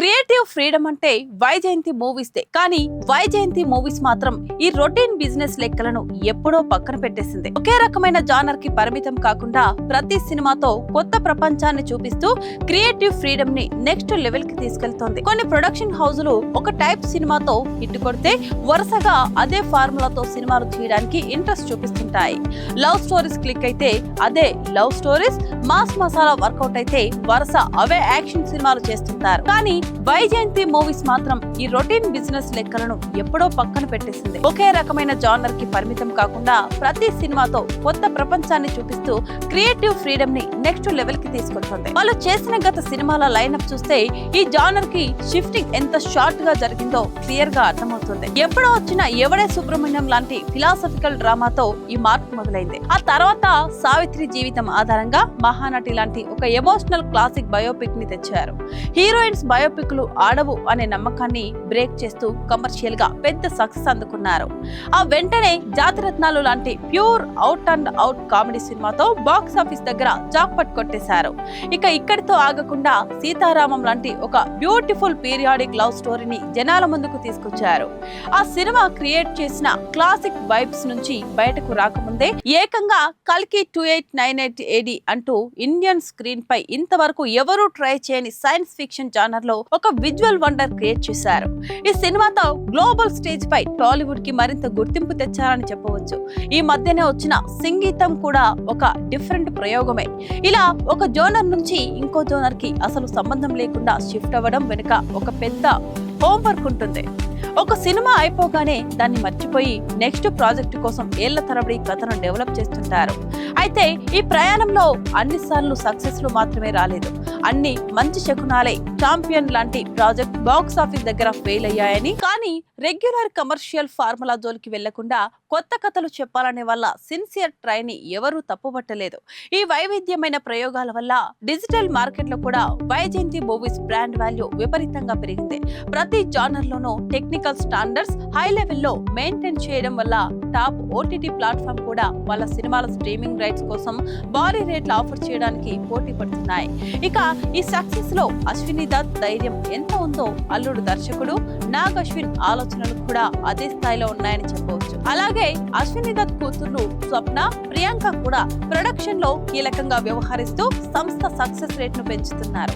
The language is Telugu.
క్రియేటివ్ ఫ్రీడమ్ అంటే వైజయంతి మూవీస్ దే. కానీ వైజయంతి మూవీస్ మాత్రం ఈ రొటీన్ బిజినెస్ లెక్కలను ఎప్పుడో పక్కన పెట్టేసింది. ఒకే రకమైన జానర్ కి పరిమితం కాకుండా ప్రతి సినిమాతో కొత్త ప్రపంచాన్ని చూపిస్తూ క్రియేటివ్ ఫ్రీడమ్ ని నెక్స్ట్ లెవెల్ కి తీసుకెళ్తోంది. కొన్ని ప్రొడక్షన్ హౌజులు ఒక టైప్ సినిమాతో హిట్ కొడితే వరుసగా అదే ఫార్ములాతో సినిమాలు చేయడానికి ఇంట్రెస్ట్ చూపిస్తుంటాయి. లవ్ స్టోరీస్ క్లిక్ అయితే అదే love stories, mass masala work out అయితే వరుస అవే యాక్షన్ సినిమాలు చేస్తుంటారు. కానీ వైజయంతి మూవీస్ మాత్రం ఈ రొటీన్ బిజినెస్ లెక్కలను ఎప్పుడో పక్కన పెట్టేసింది. ఒకే రకమైన జానర్ కి పరిమితం కాకుండా ప్రతి సినిమాతో కొత్త ప్రపంచాన్ని చూపిస్తూ క్రియేటివ్ ఫ్రీడమ్ ని నెక్స్ట్ లెవెల్ కి తీసుకెళ్తుంది. వాళ్ళు చేసిన గత సినిమాల లైనప్ చూస్తే ఈ జానర్ కి షిఫ్టింగ్ ఎంత షార్ట్ గా జరిగిందో క్లియర్ గా అర్థమవుతుంది. ఎప్పుడో వచ్చిన ఎవడే సుబ్రహ్మణ్యం లాంటి ఫిలాసఫికల్ డ్రామాతో ఈ మార్పు మొదలైంది. ఆ తర్వాత సావిత్రి జీవితం ఆధారంగా మహానటి లాంటి ఒక ఎమోషనల్ క్లాసిక్ బయోపిక్ ని తెచ్చారు. హీరోయిన్స్ బయోపిక్లు ఆడవు అనే నమ్మకాన్ని బ్రేక్ చేస్తూ కమర్షియల్ గా పెద్ద సక్సెస్ అందుకున్నారు. ఆ వెంటనే జాతిరత్నాలు లాంటి pure out and out comedy సినిమాతో బాక్స్ ఆఫీస్ దగ్గర జాక్పాట్ కొట్టేశారు. ఇక ఇక్కడితో ఆగకుండా సీతారామం లాంటి ఒక బ్యూటిఫుల్ పీరియాడిక్ లవ్ స్టోరీని జనాల ముందుకు తీసుకొచ్చారు. ఆ సినిమా క్రియేట్ చేసిన క్లాసిక్ వైబ్స్ నుంచి బయటకు రాకముందే ఏకంగా కల్కి 2898 AD అంటూ ఇండియన్ స్క్రీన్ పై ఇంతవరకు ఎవరూ ట్రై చేయని సైన్స్ ఫిక్షన్ జానర్ లో ఒక విజువల్ వండర్ క్రియేట్ చేశారు. ఈ సినిమాతో గ్లోబల్ స్టేజ్ పై టాలీవుడ్ కి మరింత గుర్తింపు తెచ్చారని చెప్పవచ్చు. ఈ మధ్యనే వచ్చిన సంగీతం కూడా ఒక డిఫరెంట్ ప్రయోగమే. ఇలా ఒక జోనర్ నుంచి ఇంకో జోనర్ కి అసలు సంబంధం లేకుండా షిఫ్ట్ అవ్వడం వెనుక ఒక పెద్ద హోంవర్క్ ఉంటుంది. ఒక సినిమా అయిపోగానే దాన్ని మర్చిపోయి నెక్స్ట్ ప్రాజెక్ట్ కోసం ఏళ్ల తరబడి కథను డెవలప్ చేస్తుంటారు. అయితే ఈ ప్రయాణంలో అన్నిసార్లు సక్సెస్లు మాత్రమే రాలేదు. అన్ని మంచి శకునాలే. ఛాంపియన్ లాంటి ప్రాజెక్ట్ బాక్స్ ఆఫీస్ దగ్గర ఫెయిల్ అయ్యాయని, కానీ రెగ్యులర్ కమర్షియల్ ఫార్ములా జోలికి వెళ్లకుండా కొత్త కథలు చెప్పాలనే వల్ల సిన్సియర్ ట్రై ని ఎవరూ తప్పుపట్టలేదు. ఈ వైవిధ్యమైన ప్రయోగాల వల్ల డిజిటల్ మార్కెట్ లో కూడా వైజయంతి మూవీస్ బ్రాండ్ వాల్యూ విపరీతంగా పెరిగింది. ప్రతి జానర్ లోనూ టెక్నికల్ స్టాండర్డ్స్ హై లెవెల్ లో మెయింటైన్ చేయడం వల్ల టాప్ ఓటీటీ ప్లాట్ఫామ్ కూడా వాళ్ళ సినిమాల స్ట్రీమింగ్ రైట్స్ కోసం భారీ రేట్లు ఆఫర్ చేయడానికి పోటీ పడుతున్నాయి. ఇక ఈ సక్సెస్ లో అశ్విని దత్ ధైర్యం ఎంత ఉందో అల్లుడు దర్శకుడు నాగ్ అశ్విన్ ఆలోచనలు కూడా అదే స్థాయిలో ఉన్నాయని చెప్పవచ్చు. అలాగే అశ్విని దత్ కూతుర్లు స్వప్న, ప్రియాంక కూడా ప్రొడక్షన్ లో కీలకంగా వ్యవహరిస్తూ సంస్థ సక్సెస్ రేట్ ను పెంచుతున్నారు.